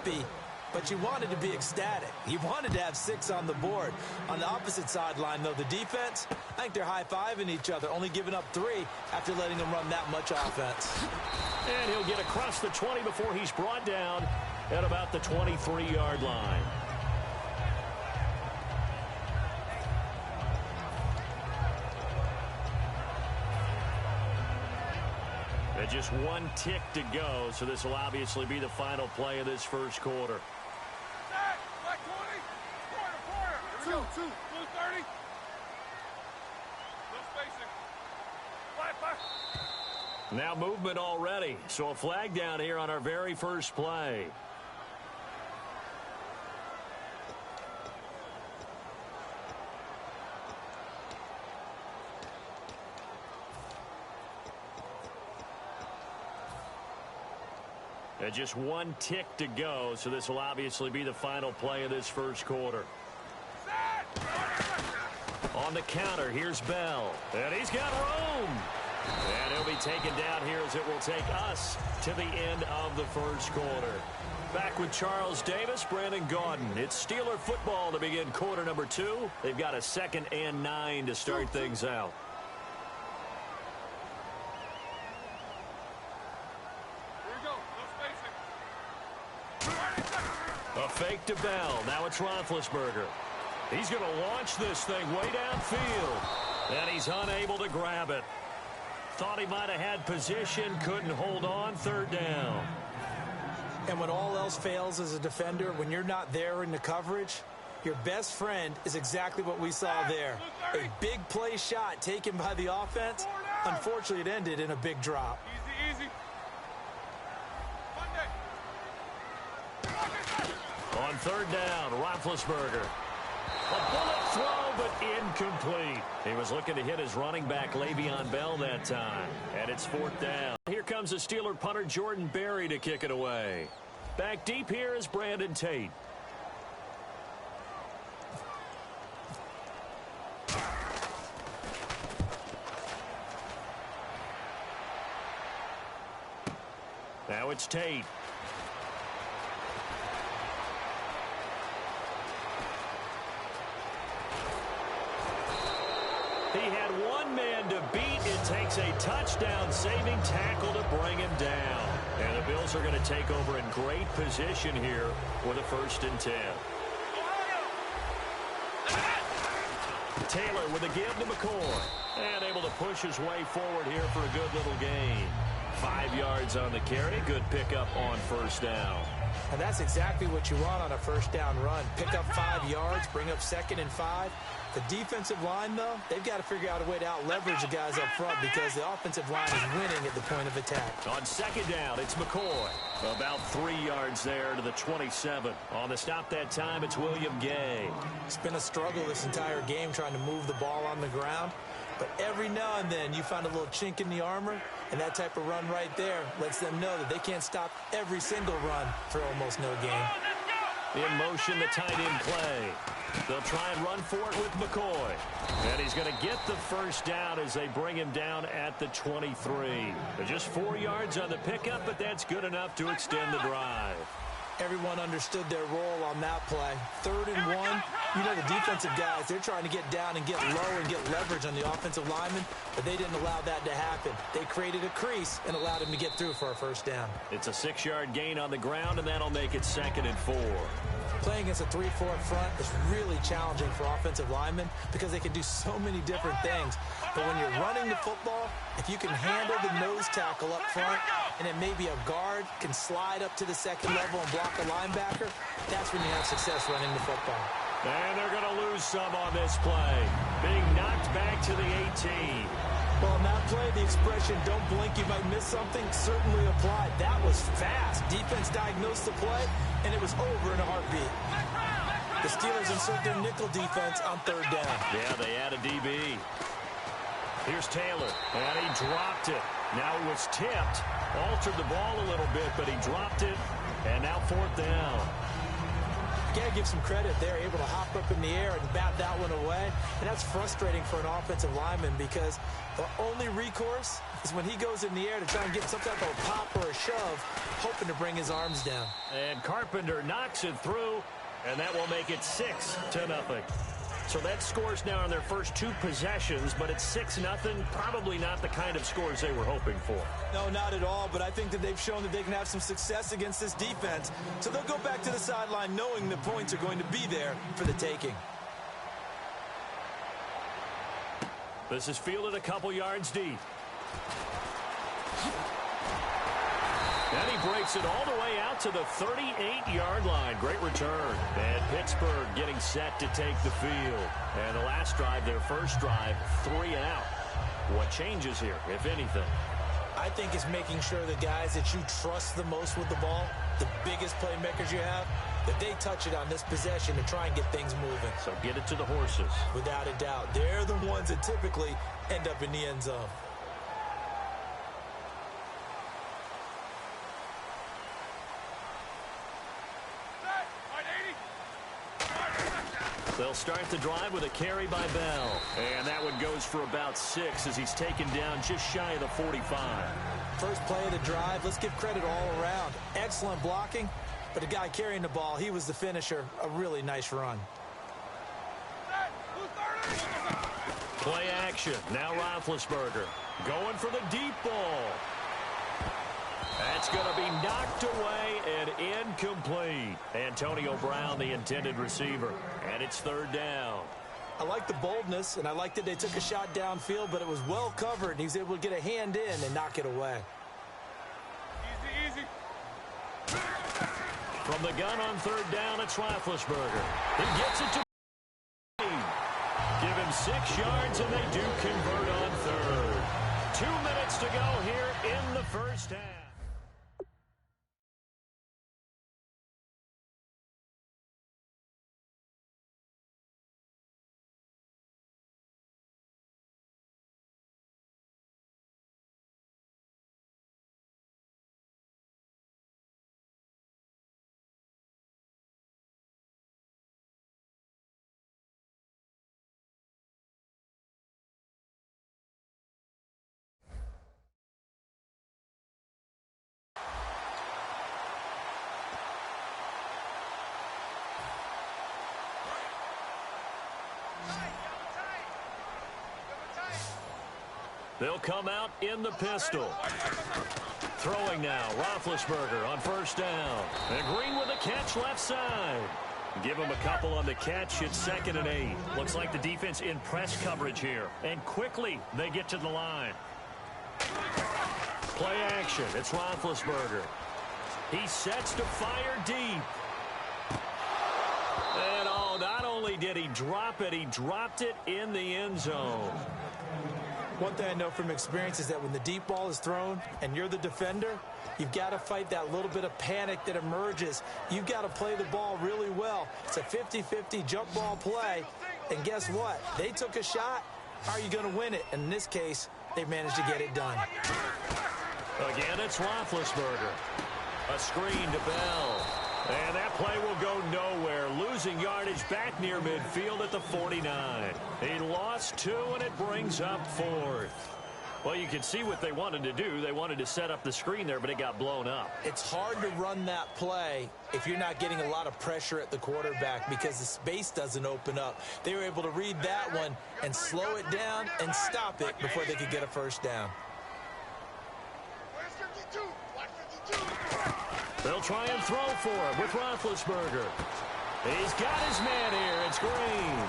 happy, but you wanted to be ecstatic. You wanted to have 6 on the board. On the opposite sideline, though, the defense, I think they're high-fiving each other, only giving up 3 after letting them run that much offense. And he'll get across the 20 before he's brought down at about the 23-yard line. Just 1 tick to go, so this will obviously be the final play of this first quarter. Back 20. Quarter. 2. Blue 30. No spacing. Flat. Now movement already, so a flag down here on our very first play. Just 1 tick to go, so this will obviously be the final play of this first quarter. On the counter, here's Bell. And he's got room. And he'll be taken down here as it will take us to the end of the first quarter. Back with Charles Davis, Brandon Gaudin. It's Steeler football to begin quarter number 2. They've got a 2nd and 9 to start things out. A fake to Bell. Now it's Roethlisberger. He's going to launch this thing way downfield. And he's unable to grab it. Thought he might have had position, couldn't hold on, 3rd down. And when all else fails as a defender, when you're not there in the coverage, your best friend is exactly what we saw there. A big play shot taken by the offense. Unfortunately, it ended in a big drop. Easy. On 3rd down, Roethlisberger. A bullet throw, but incomplete. He was looking to hit his running back, Le'Veon Bell, that time. And it's 4th down. Here comes the Steeler punter, Jordan Berry, to kick it away. Back deep here is Brandon Tate. Now it's Tate. He had 1 man to beat. It takes a touchdown-saving tackle to bring him down. And the Bills are going to take over in great position here with a 1st and 10. Taylor with a give to McCoy. And able to push his way forward here for a good little gain. 5 yards on the carry. Good pickup on 1st down. And that's exactly what you want on a 1st down run. Pick up 5 yards, bring up 2nd and 5. The defensive line, though, they've got to figure out a way to out-leverage the guys up front because the offensive line is winning at the point of attack. On 2nd down, it's McCoy. About 3 yards there to the 27. On the stop that time, it's William Gay. It's been a struggle this entire game trying to move the ball on the ground. But every now and then you find a little chink in the armor, and that type of run right there lets them know that they can't stop every single run for almost no gain. In motion, the tight end play. They'll try and run for it with McCoy. And he's going to get the 1st down as they bring him down at the 23. Just 4 yards on the pickup, but that's good enough to extend the drive. Everyone understood their role on that play. 3rd and 1, you know the defensive guys, they're trying to get down and get low and get leverage on the offensive lineman, but they didn't allow that to happen. They created a crease and allowed him to get through for a 1st down. It's a 6-yard gain on the ground, and that'll make it 2nd and 4. Playing against a 3-4 front is really challenging for offensive linemen because they can do so many different things. But when you're running the football, if you can handle the nose tackle up front and then maybe a guard can slide up to the 2nd level and block a linebacker, that's when you have success running the football. And they're going to lose some on this play. Being knocked back to the 18. Well, on that play, the expression, don't blink, you might miss something, certainly applied. That was fast. Defense diagnosed the play, and it was over in a heartbeat. The Steelers insert their nickel defense on 3rd down. Yeah, they add a DB. Here's Taylor, and he dropped it. Now it was tipped, altered the ball a little bit, but he dropped it, and now 4th down. You got to give some credit. They're able to hop up in the air and bat that one away. And that's frustrating for an offensive lineman because the only recourse is when he goes in the air to try and get some type of a pop or a shove, hoping to bring his arms down. And Carpenter knocks it through, and that will make it 6-0. So that scores now on their first 2 possessions, but it's 6-0. Probably not the kind of scores they were hoping for. No, not at all, but I think that they've shown that they can have some success against this defense. So they'll go back to the sideline knowing the points are going to be there for the taking. This is fielded a couple yards deep. And he breaks it all the way out to the 38-yard line. Great return. And Pittsburgh getting set to take the field. And the last drive, their first drive, 3 and out. What changes here, if anything? I think it's making sure the guys that you trust the most with the ball, the biggest playmakers you have, that they touch it on this possession to try and get things moving. So get it to the horses. Without a doubt. They're the ones that typically end up in the end zone. They'll start the drive with a carry by Bell. And that one goes for about 6 as he's taken down just shy of the 45. First play of the drive, let's give credit all around. Excellent blocking, but the guy carrying the ball, he was the finisher. A really nice run. Play action. Now Roethlisberger going for the deep ball. That's going to be knocked away and incomplete. Antonio Brown, the intended receiver. And it's 3rd down. I like the boldness, and I like that they took a shot downfield, but it was well covered, and he was able to get a hand in and knock it away. Easy, easy. From the gun on 3rd down, it's Roethlisberger. He gets it to give him 6 yards, and they do convert on 3rd. 2 minutes to go here in the first half. They'll come out in the pistol. Throwing now, Roethlisberger on 1st down. And Green with a catch left side. Give him a couple on the catch. It's 2nd and 8. Looks like the defense in press coverage here. And quickly they get to the line. Play action. It's Roethlisberger. He sets to fire deep. And not only did he drop it, he dropped it in the end zone. One thing I know from experience is that when the deep ball is thrown and you're the defender, you've got to fight that little bit of panic that emerges. You've got to play the ball really well. It's a 50-50 jump ball play. And guess what? They took a shot. How are you going to win it? And in this case, they managed to get it done. Again, it's Roethlisberger. A screen to Bell. And that play will go nowhere. Losing yardage back near midfield at the 49. He lost 2, and it brings up 4th. Well, you can see what they wanted to do. They wanted to set up the screen there, but it got blown up. It's hard to run that play if you're not getting a lot of pressure at the quarterback because the space doesn't open up. They were able to read that one and slow it down and stop it before they could get a 1st down. They'll try and throw for him with Roethlisberger. He's got his man here. It's Green.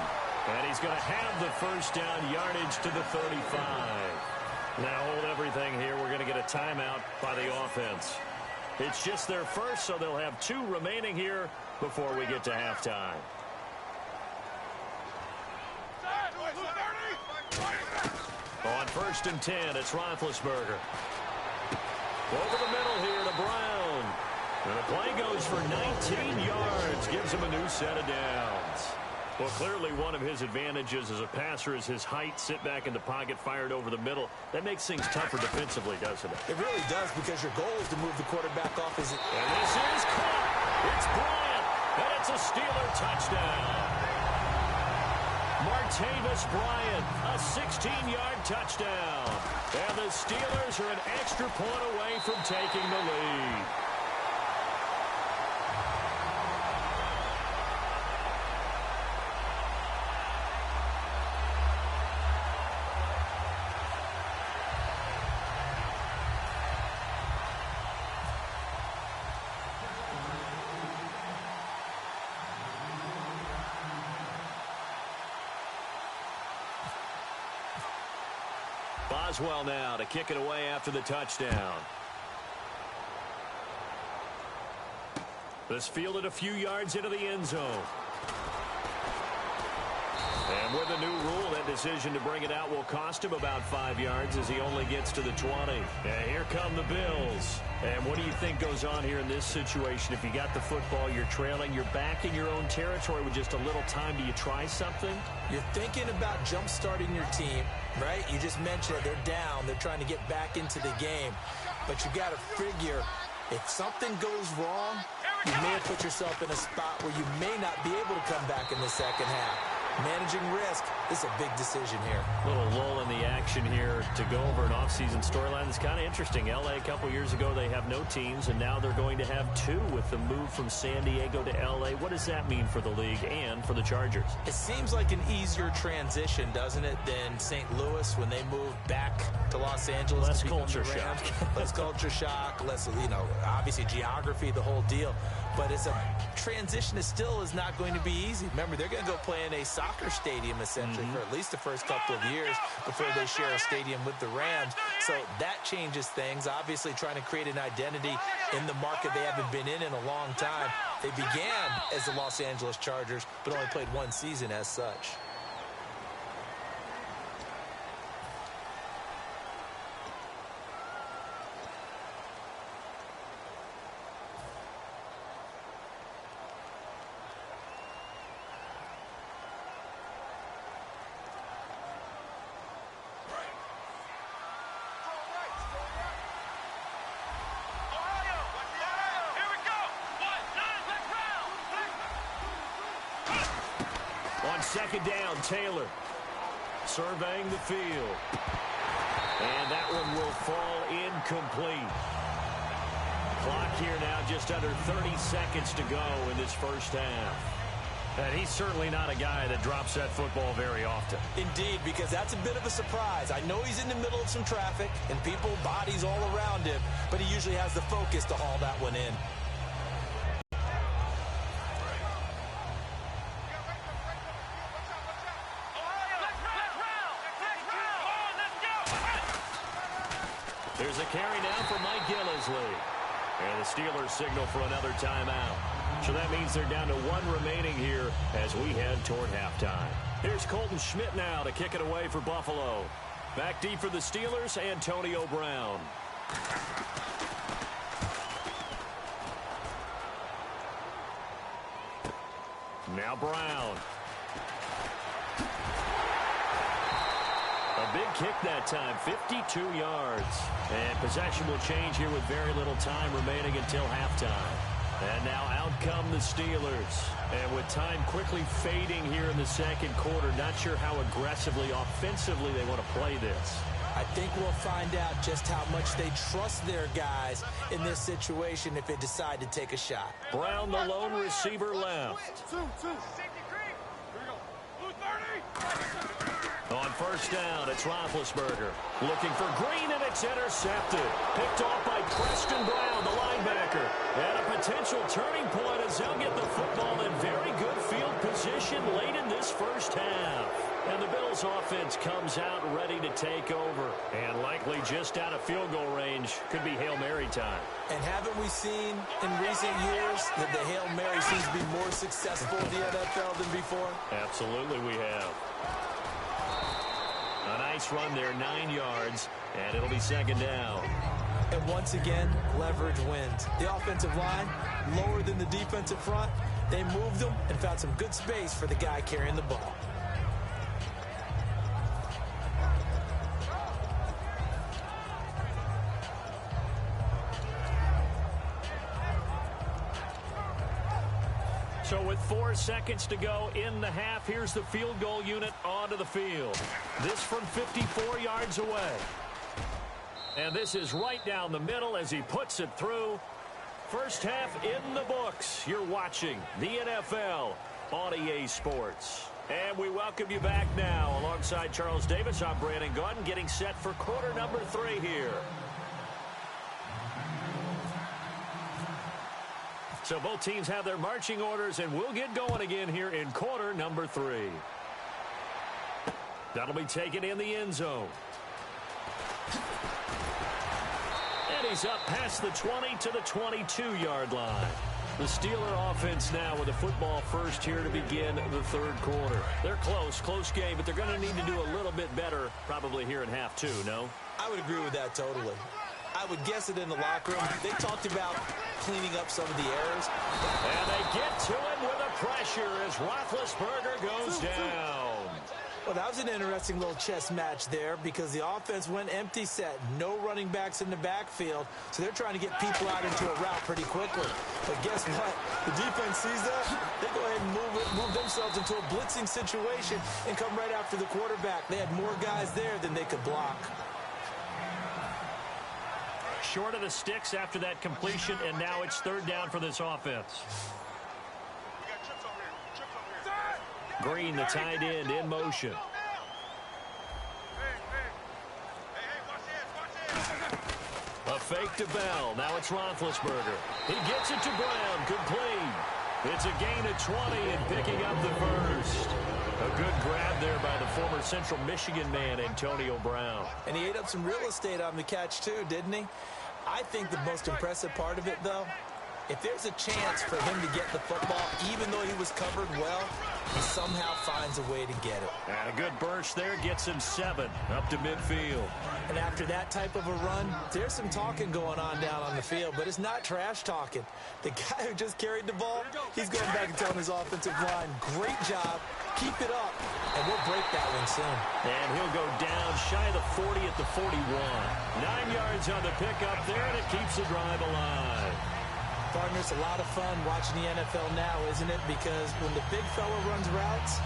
And he's going to have the 1st down yardage to the 35. Now hold everything here. We're going to get a timeout by the offense. It's just their first, so they'll have 2 remaining here before we get to halftime. On 1st and 10, it's Roethlisberger. Over the middle here to Brown. And the play goes for 19 yards. Gives him a new set of downs. Well, clearly one of his advantages as a passer is his height. Sit back in the pocket, fired over the middle. That makes things tougher defensively, doesn't it? It really does because your goal is to move the quarterback off his... And this is caught. It's Bryant. And it's a Steeler touchdown. Martavis Bryant, a 16-yard touchdown. And the Steelers are an extra point away from taking the lead. Boswell now to kick it away after the touchdown. This fielded a few yards into the end zone. And with the new rule, that decision to bring it out will cost him about 5 yards as he only gets to the 20. And here come the Bills. And what do you think goes on here in this situation? If you got the football, you're trailing, you're back in your own territory with just a little time. Do you try something? You're thinking about jump-starting your team, right? You just mentioned it. They're down. They're trying to get back into the game. But you got to figure, if something goes wrong, you may have put yourself in a spot where you may not be able to come back in the second half. Managing risk is a big decision here. A little lull in the action here to go over an offseason storyline. It's kind of interesting. L.A. a couple years ago, they have no teams, and now they're going to have two with the move from San Diego to L.A. What does that mean for the league and for the Chargers? It seems like an easier transition, doesn't it, than St. Louis when they moved back to Los Angeles. Less culture shock. Less culture shock, less, obviously geography, the whole deal. But it's a transition that still is not going to be easy. Remember, they're going to go play in a soccer stadium, essentially, for at least the first couple of years before they share a stadium with the Rams. So that changes things. Obviously, trying to create an identity in the market they haven't been in a long time. They began as the Los Angeles Chargers, but only played one season as such. Second down, Taylor surveying the field. And that one will fall incomplete. Clock here now just under 30 seconds to go in this first half. And he's certainly not a guy that drops that football very often. Indeed, because that's a bit of a surprise. I know he's in the middle of some traffic and people, bodies all around him, but he usually has the focus to haul that one in. There's a carry now for Mike Gillisley. And the Steelers signal for another timeout. So that means they're down to one remaining here as we head toward halftime. Here's Colton Schmidt now to kick it away for Buffalo. Back deep for the Steelers, Antonio Brown. Now Brown. A big kick that time, 52 yards. And possession will change here with very little time remaining until halftime. And now out come the Steelers. And with time quickly fading here in the second quarter, not sure how aggressively, offensively they want to play this. I think we'll find out just how much they trust their guys in this situation if they decide to take a shot. Brown, the lone receiver, left. On first down, it's Roethlisberger. Looking for Green, and it's intercepted. Picked off by Preston Brown, the linebacker. And a potential turning point as they'll get the football in very good field position late in this first half. And the Bills offense comes out ready to take over. And likely just out of field goal range. Could be Hail Mary time. And haven't we seen in recent years that the Hail Mary seems to be more successful in the NFL than before? Absolutely we have. A nice run there, 9 yards, and it'll be second down. And once again, leverage wins. The offensive line, lower than the defensive front. They moved them and found some good space for the guy carrying the ball. So with 4 seconds to go in the half, here's the field goal unit onto the field. This from 54 yards away. And this is right down the middle as he puts it through. First half in the books. You're watching the NFL on EA Sports. And we welcome you back now. Alongside Charles Davis, I'm Brandon Gaudin, getting set for quarter number 3 here. So both teams have their marching orders, and we'll get going again here in quarter number 3. That'll be taken in the end zone. And he's up past the 20 to the 22-yard line. The Steeler offense now with the football first here to begin the third quarter. They're close game, but they're going to need to do a little bit better probably here in half 2, no? I would agree with that totally. I would guess it in the locker room. They talked about cleaning up some of the errors. And they get to it with the pressure as Roethlisberger goes down. Well, that was an interesting little chess match there because the offense went empty set. No running backs in the backfield, so they're trying to get people out into a route pretty quickly. But guess what? The defense sees that. They go ahead and move themselves into a blitzing situation and come right after the quarterback. They had more guys there than they could block. Short of the sticks after that completion, and now it's third down for this offense. Green, the tight end, in motion. A fake to Bell. Now it's Roethlisberger. He gets it to Brown. Complete. It's a gain of 20 and picking up the first. A good grab there by the former Central Michigan man, Antonio Brown. And he ate up some real estate on the catch, too, didn't he? I think the most impressive part of it, though, if there's a chance for him to get the football, even though he was covered well, he somehow finds a way to get it. And a good burst there gets him 7 up to midfield. And after that type of a run, there's some talking going on down on the field, but it's not trash talking. The guy who just carried the ball, he's going back and telling his offensive line, great job, keep it up, and we'll break that one soon. And he'll go down shy of the 40 at the 41. 9 yards on the pickup there, and it keeps the drive alive. Partner, it's a lot of fun watching the NFL now, isn't it? Because when the big fella runs routes,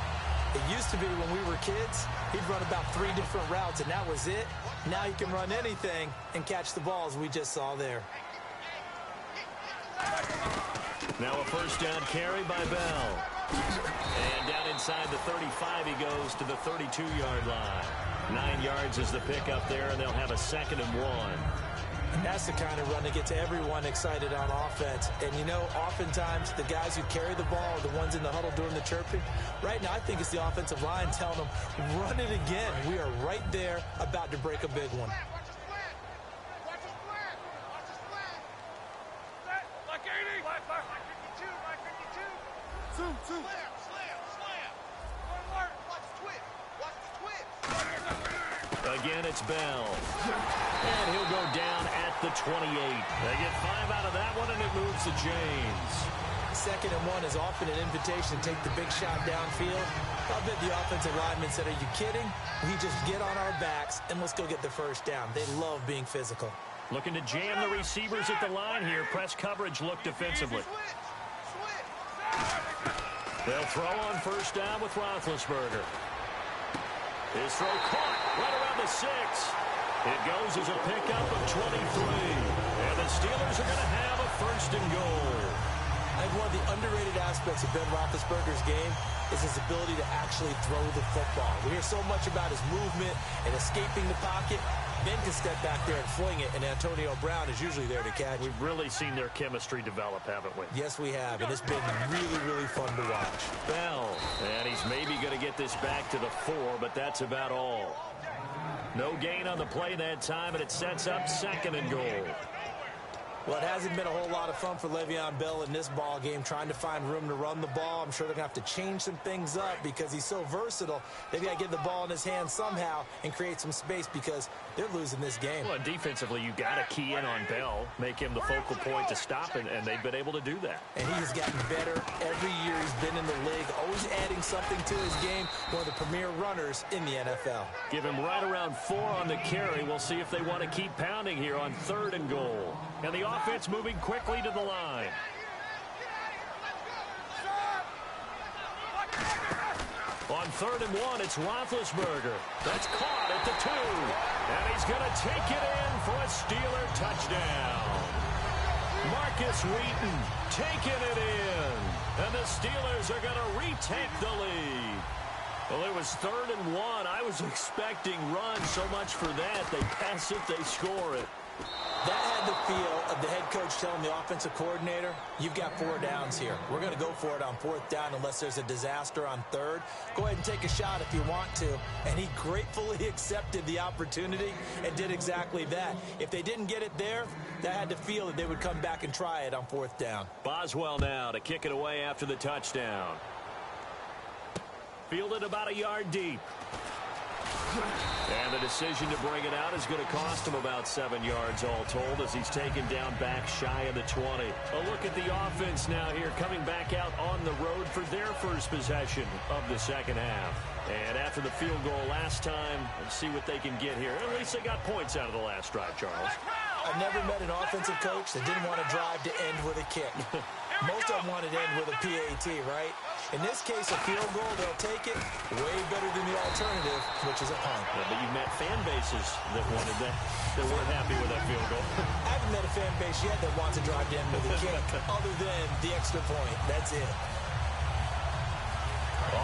it used to be when we were kids, he'd run about 3 different routes, and that was it. Now he can run anything and catch the balls we just saw there. Now a first down carry by Bell. And down inside the 35 he goes to the 32-yard line. 9 yards is the pickup there, and they'll have a 2nd and 1. And that's the kind of run that gets everyone excited on offense. And, you know, oftentimes the guys who carry the ball are the ones in the huddle doing the chirping. Right now, I think it's the offensive line telling them, run it again. We are right there about to break a big one. Again, it's Bell. And he'll go down at the 28. They get 5 out of that one, and it moves to James. 2nd and 1 is often an invitation to take the big shot downfield. I bet the offensive lineman said, are you kidding? We just get on our backs, and let's go get the first down. They love being physical. Looking to jam the receivers at the line here. Press coverage look defensively. They'll throw on first down with Roethlisberger. His throw caught right around the 6. It goes as a pickup of 23. And the Steelers are going to have a 1st and goal. I think one of the underrated aspects of Ben Roethlisberger's game is his ability to actually throw the football. We hear so much about his movement and escaping the pocket. Ben can step back there and fling it, and Antonio Brown is usually there to catch. We've really seen their chemistry develop, haven't we? Yes, we have, and it's been really, really fun to watch. Bell, and he's maybe going to get this back to the 4, but that's about all. No gain on the play that time, and it sets up 2nd and goal. Well, it hasn't been a whole lot of fun for Le'Veon Bell in this ball game, trying to find room to run the ball. I'm sure they're going to have to change some things up because he's so versatile. They've got to get the ball in his hands somehow and create some space because they're losing this game. Well, defensively, you've got to key in on Bell, make him the focal point to stop, and they've been able to do that. And he has gotten better every year he's been in the league, always adding something to his game, one of the premier runners in the NFL. Give him right around 4 on the carry. We'll see if they want to keep pounding here on 3rd and goal. And the offense moving quickly to the line. On 3rd and 1, it's Roethlisberger. That's caught at the 2. And he's going to take it in for a Steeler touchdown. Marcus Wheaton taking it in. And the Steelers are going to retake the lead. Well, it was 3rd and 1. I was expecting run so much for that. They pass it, they score it. That had the feel of the head coach telling the offensive coordinator, you've got 4 downs here. We're going to go for it on 4th down unless there's a disaster on 3rd. Go ahead and take a shot if you want to. And he gratefully accepted the opportunity and did exactly that. If they didn't get it there, that had to feel that they would come back and try it on 4th down. Boswell now to kick it away after the touchdown. Fielded about a yard deep. And the decision to bring it out is going to cost him about 7 yards all told as he's taken down back shy of the 20. A look at the offense now here coming back out on the road for their first possession of the second half. And after the field goal last time, let's see what they can get here. At least they got points out of the last drive, Charles. I've never met an offensive coach that didn't want to drive to end with a kick. Most of them wanted to end with a PAT, right? In this case, a field goal, they'll take it way better than the alternative, which is a punt. Yeah, but you've met fan bases that wanted that, that weren't happy with that field goal. I haven't met a fan base yet that wants to drive to end with a kick, other than the extra point. That's it.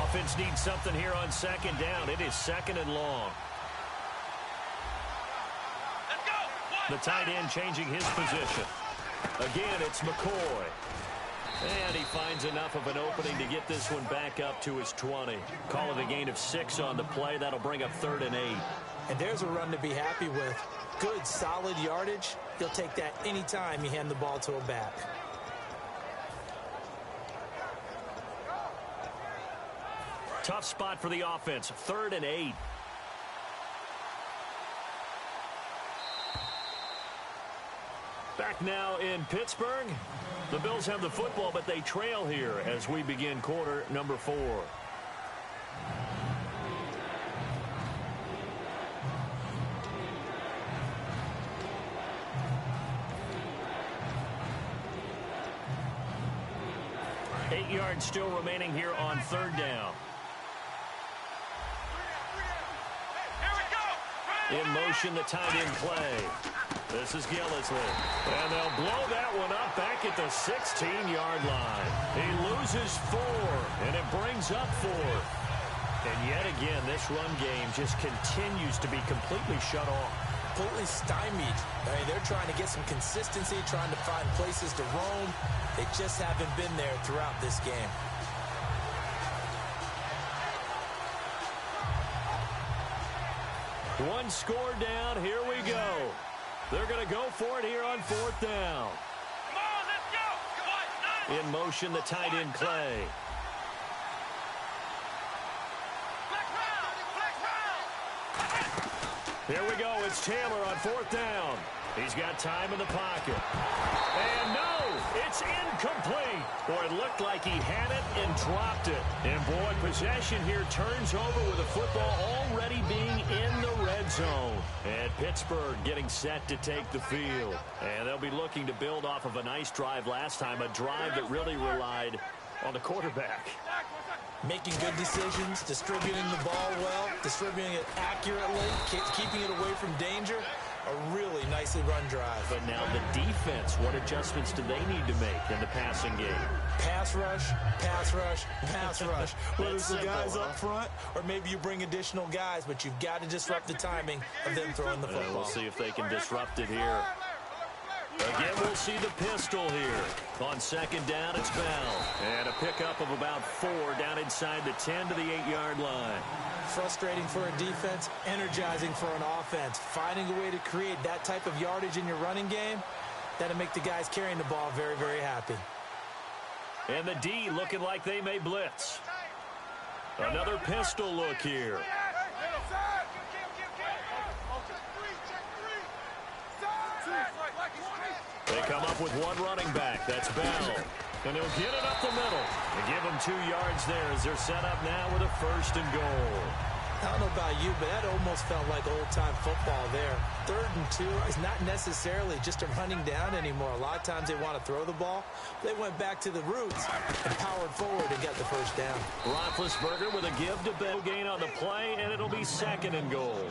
Offense needs something here on 2nd down. It is 2nd and long. The tight end changing his position. Again, it's McCoy. And he finds enough of an opening to get this one back up to his 20. Call it a gain of 6 on the play. That'll bring up 3rd and 8. And there's a run to be happy with. Good, solid yardage. He'll take that anytime you hand the ball to a back. Tough spot for the offense. 3rd and 8. Back now in Pittsburgh. The Bills have the football, but they trail here as we begin quarter number 4. Eight yards still remaining here on 3rd down. In motion, the tight end play. This is Gillisley. And they'll blow that one up back at the 16-yard line. He loses 4, and it brings up 4. And yet again, this run game just continues to be completely shut off. Completely stymied. I mean, they're trying to get some consistency, trying to find places to roam. They just haven't been there throughout this game. One score down. Here we go. They're going to go for it here on 4th down. Come on, let's go. Come on, In motion, the tight end Clay. Here we go. It's Taylor on 4th down. He's got time in the pocket. And no, it's incomplete. Boy, it looked like he had it and dropped it. And boy, possession here turns over with the football already being in the red zone. And Pittsburgh getting set to take the field. And they'll be looking to build off of a nice drive last time, a drive that really relied on the quarterback. Making good decisions, distributing the ball well, distributing it accurately, keeping it away from danger. A really nicely run drive. But now the defense, what adjustments do they need to make in the passing game? Pass rush, pass rush, pass rush. Whether it's the guys up front or maybe you bring additional guys, but you've got to disrupt the timing of them throwing the football. We'll see if they can disrupt it here. Again, we'll see the pistol here. On 2nd down, it's Bell. And a pickup of about 4 down inside the 10 to the 8-yard line. Frustrating for a defense, energizing for an offense. Finding a way to create that type of yardage in your running game, that'll make the guys carrying the ball very, very happy. And the D looking like they may blitz. Another pistol look here. They come up with one running back. That's Bell. And he'll get it up the middle. And give them 2 yards there as they're set up now with a 1st and goal. I don't know about you, but that almost felt like old-time football there. 3rd and 2 is not necessarily just a running down anymore. A lot of times they want to throw the ball. They went back to the roots and powered forward and got the first down. Roethlisberger with a give to Bell, gain on the play, and it'll be 2nd and goal.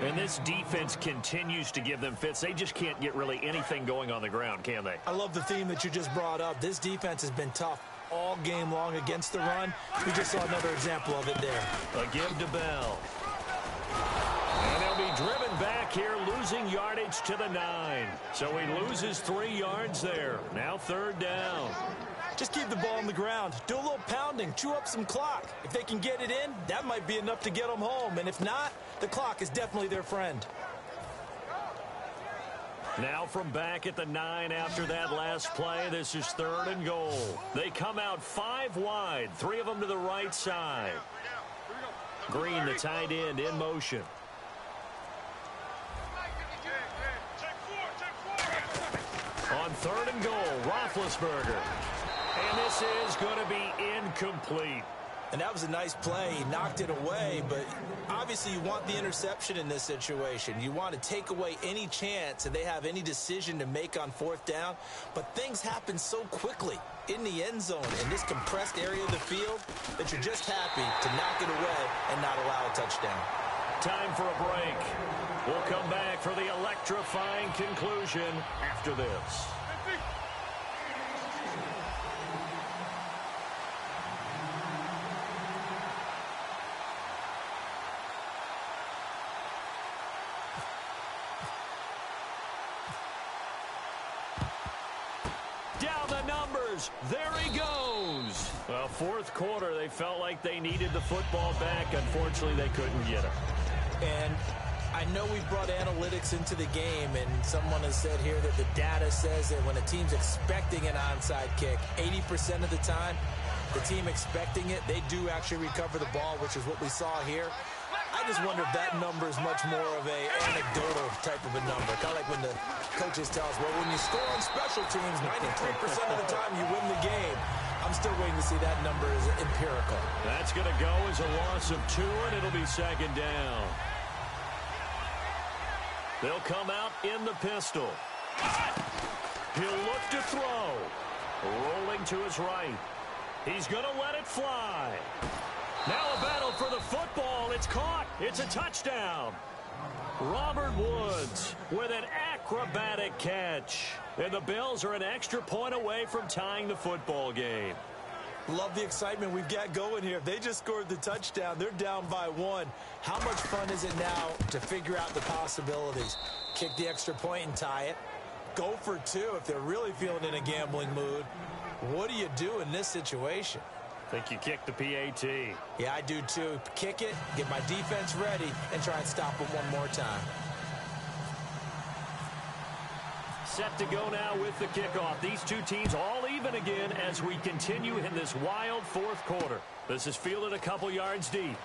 And this defense continues to give them fits. They just can't get really anything going on the ground, can they? I love the theme that you just brought up. This defense has been tough all game long against the run. We just saw another example of it there. A give to Bell. And they'll be driven back here, losing yardage to the 9. So he loses 3 yards there. Now 3rd down. Just keep the ball on the ground. Do a little pounding. Chew up some clock. If they can get it in, that might be enough to get them home. And if not, the clock is definitely their friend. Now from back at the 9 after that last play, this is 3rd and goal. They come out 5 wide, 3 of them to the right side. Green, the tight end, in motion. On 3rd and goal, Roethlisberger. And this is going to be incomplete. And that was a nice play. He knocked it away, but obviously you want the interception in this situation. You want to take away any chance that they have any decision to make on 4th down. But things happen so quickly in the end zone in this compressed area of the field that you're just happy to knock it away and not allow a touchdown. Time for a break. We'll come back for the electrifying conclusion after this. Down the numbers. There he goes. Well, 4th quarter, they felt like they needed the football back. Unfortunately, they couldn't get it. And I know we've brought analytics into the game, and someone has said here that the data says that when a team's expecting an onside kick, 80% of the time, the team expecting it, they do actually recover the ball, which is what we saw here. I just wonder if that number is much more of a anecdotal type of a number. Kind of like when the coaches tell us, well, when you score on special teams, 93% of the time you win the game. I'm still waiting to see that number is empirical. That's going to go as a loss of 2, and it'll be 2nd down. They'll come out in the pistol. He'll look to throw. Rolling to his right. He's going to let it fly. Now a battle for the football. It's caught. It's a touchdown. Robert Woods with an acrobatic catch. And the Bills are an extra point away from tying the football game. Love the excitement we've got going here. They just scored the touchdown. They're down by 1. How much fun is it now to figure out the possibilities? Kick the extra point and tie it. Go for 2 if they're really feeling in a gambling mood. What do you do in this situation? I think you kick the PAT. Yeah, I do too. Kick it, get my defense ready, and try and stop them one more time. Set to go now with the kickoff. These two teams all even again as we continue in this wild 4th quarter. This is fielded a couple yards deep.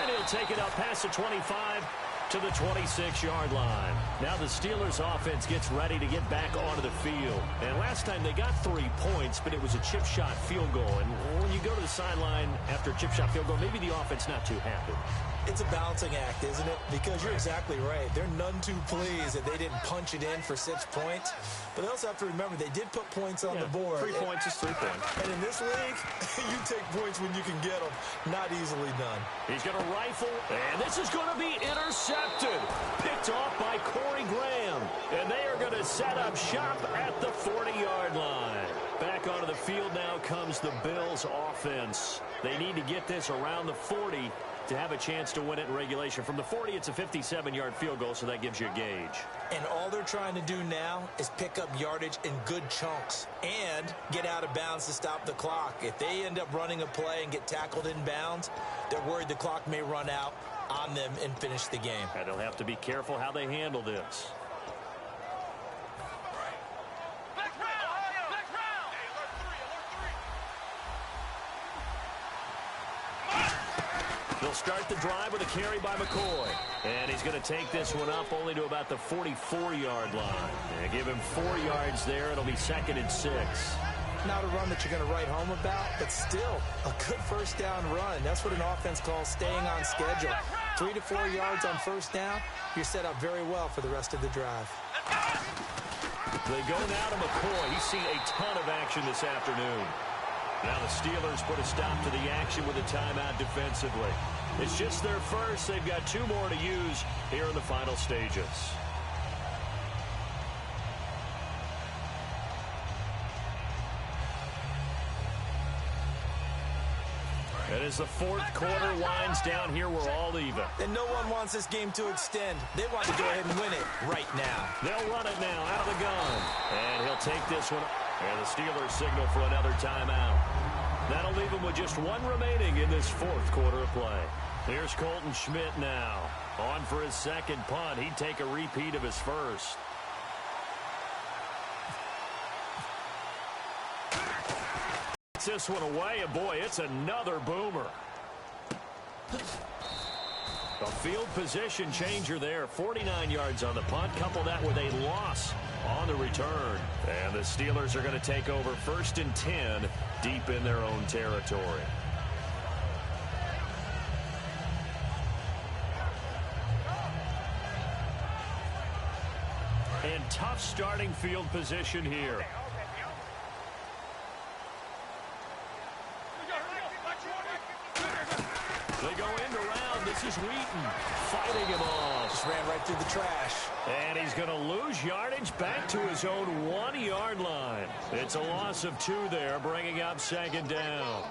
And he'll take it up past the 25 to the 26-yard line. Now the Steelers offense gets ready to get back onto the field. And last time they got 3 points, but it was a chip shot field goal. And when you go to the sideline after a chip shot field goal, maybe the offense not too happy. It's a balancing act, isn't it? Because you're exactly right. They're none too pleased that they didn't punch it in for 6 points. But they also have to remember they did put points on the board. 3 points is 3 points. And in this league, you take points when you can get them. Not easily done. He's going to rifle, and this is going to be intercepted. Picked off by Corey Graham. And they are going to set up shop at the 40-yard line. Back onto the field now comes the Bills offense. They need to get this around the 40 to have a chance to win it in regulation. From the 40, it's a 57-yard field goal, so that gives you a gauge. And all they're trying to do now is pick up yardage in good chunks and get out of bounds to stop the clock. If they end up running a play and get tackled in bounds, they're worried the clock may run out on them and finish the game. And they'll have to be careful how they handle this. They'll start the drive with a carry by McCoy. And he's going to take this one up only to about the 44-yard line. And give him 4 yards there. It'll be 2nd and 6. Not a run that you're going to write home about, but still a good first down run. That's what an offense calls staying on schedule. 3 to 4 yards on first down, you're set up very well for the rest of the drive. They go now to McCoy. He's seen a ton of action this afternoon. Now the Steelers put a stop to the action with a timeout defensively. It's just their first. They've got 2 more to use here in the final stages. And as the 4th quarter winds down here, we're all even. And no one wants this game to extend. They want to go ahead and win it right now. They'll run it now out of the gun. And he'll take this one. And the Steelers signal for another timeout. That'll leave them with just 1 remaining in this 4th quarter of play. Here's Colton Schmidt now. On for his 2nd punt. He'd take a repeat of his first. This one away, and boy, it's another boomer. A field position changer there. 49 yards on the punt. Couple that with a loss on the return. And the Steelers are going to take over 1st and 10 deep in their own territory. And tough starting field position here. They go end around. This is Wheaton fighting him off. Just ran right through the trash. And he's going to lose yardage back to his own 1-yard line. It's a loss of 2 there, bringing up 2nd down.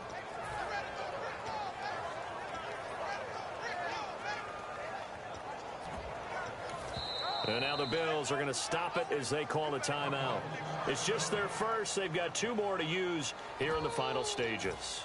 And now the Bills are going to stop it as they call a timeout. It's just their first. They've got 2 more to use here in the final stages.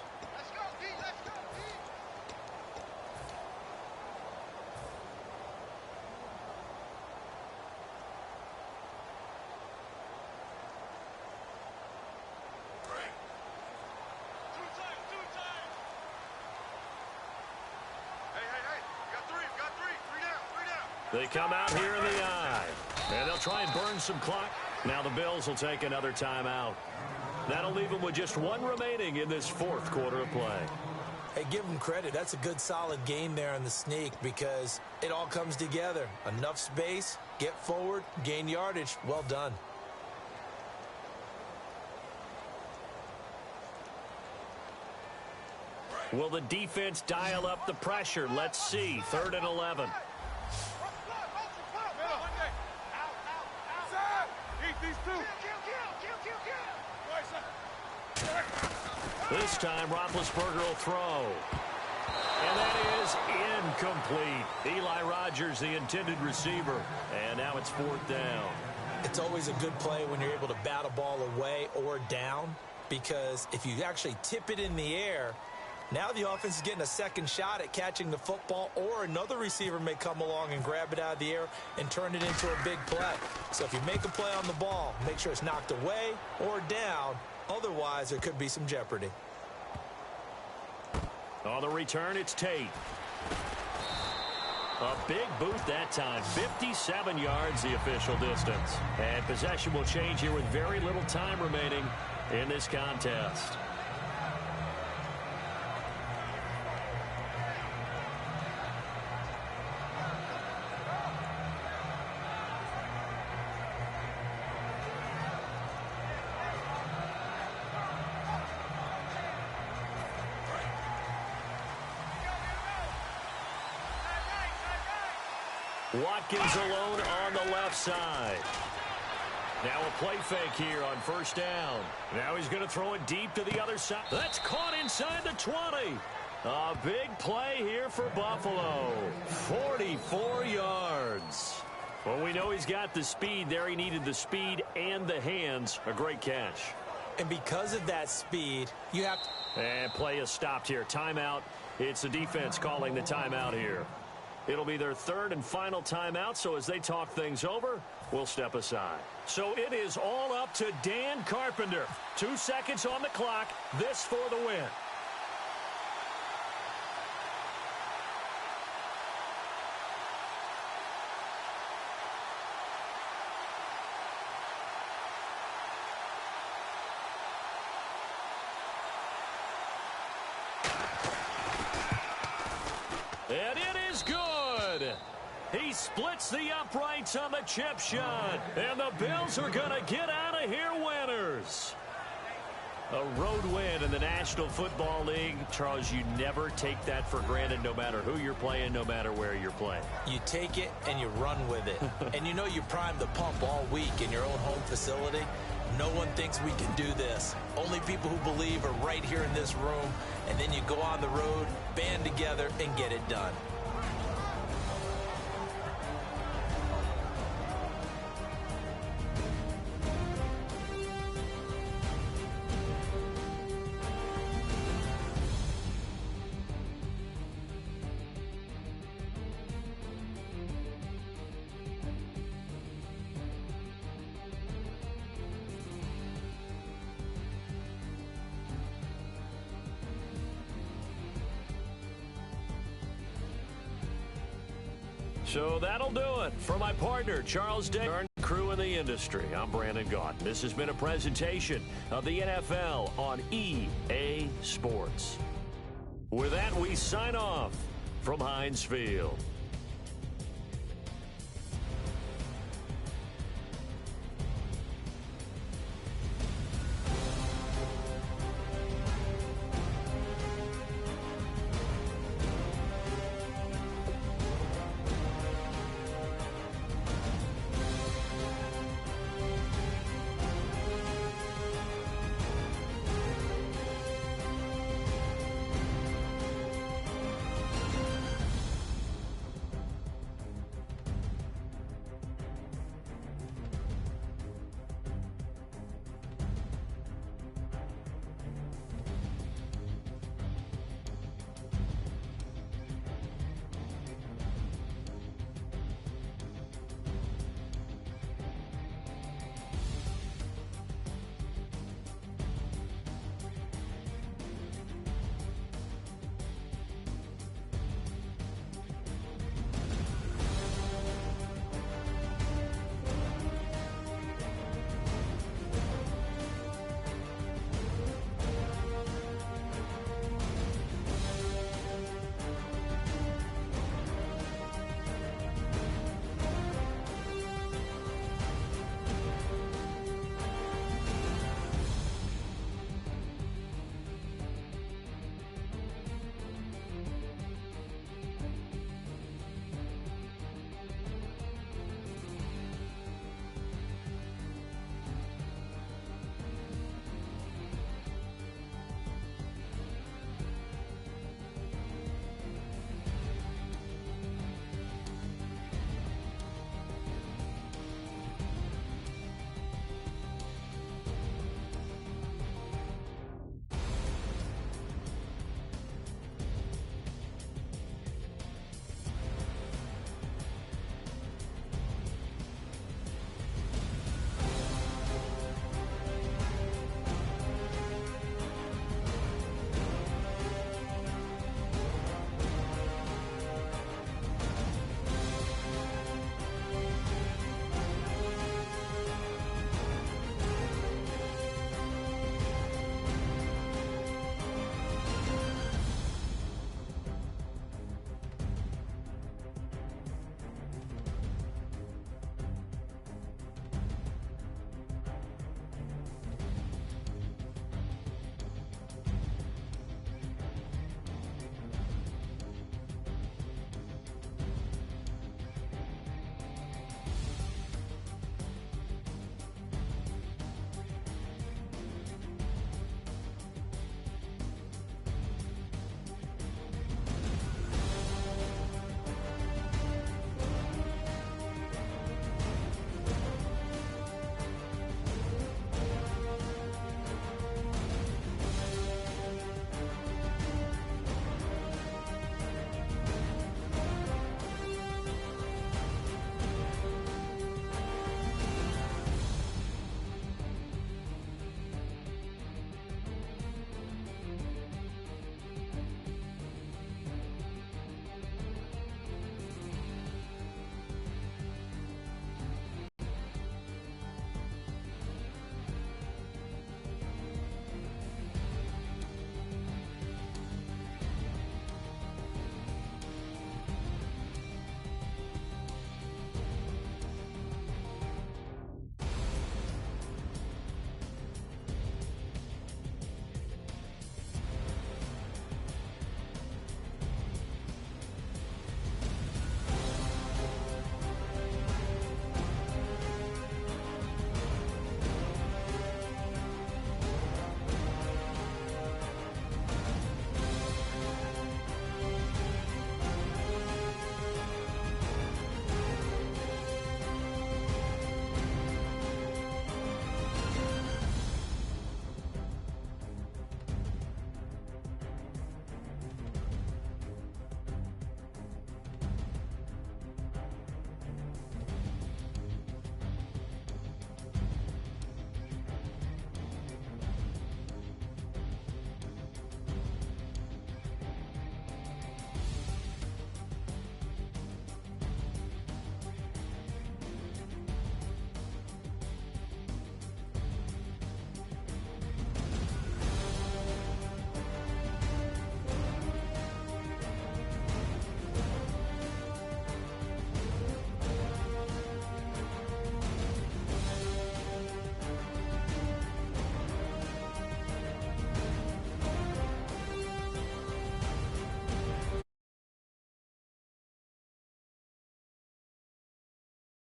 They come out here in the eye. And they'll try and burn some clock. Now the Bills will take another timeout. That'll leave them with just 1 remaining in this 4th quarter of play. Hey, give them credit. That's a good, solid game there on the sneak because it all comes together. Enough space, get forward, gain yardage. Well done. Will the defense dial up the pressure? Let's see. 3rd and 11. This time, Roethlisberger will throw. And that is incomplete. Eli Rogers, the intended receiver. And now it's 4th down. It's always a good play when you're able to bat a ball away or down because if you actually tip it in the air, now the offense is getting a 2nd shot at catching the football, or another receiver may come along and grab it out of the air and turn it into a big play. So if you make a play on the ball, make sure it's knocked away or down. Otherwise, there could be some jeopardy. On the return, it's Tate. A big boot that time. 57 yards, the official distance. And possession will change here with very little time remaining in this contest. Watkins alone on the left side. Now a play fake here on 1st down. Now he's going to throw it deep to the other side. That's caught inside the 20. A big play here for Buffalo. 44 yards. Well, we know he's got the speed there. He needed the speed and the hands. A great catch. And because of that speed, you have to... And play is stopped here. Timeout. It's the defense calling the timeout here. It'll be their 3rd and final timeout, so as they talk things over, we'll step aside. So it is all up to Dan Carpenter. 2 seconds on the clock. This for the win. And it is good. He splits the uprights on the chip shot. And the Bills are going to get out of here winners. A road win in the National Football League. Charles, you never take that for granted no matter who you're playing, no matter where you're playing. You take it and you run with it. And you know you primed the pump all week in your own home facility. No one thinks we can do this. Only people who believe are right here in this room. And then you go on the road, band together, and get it done. So that'll do it. For my partner, Charles Davis, crew in the industry, I'm Brandon Gaudin. This has been a presentation of the NFL on EA Sports. With that, we sign off from Heinz Field.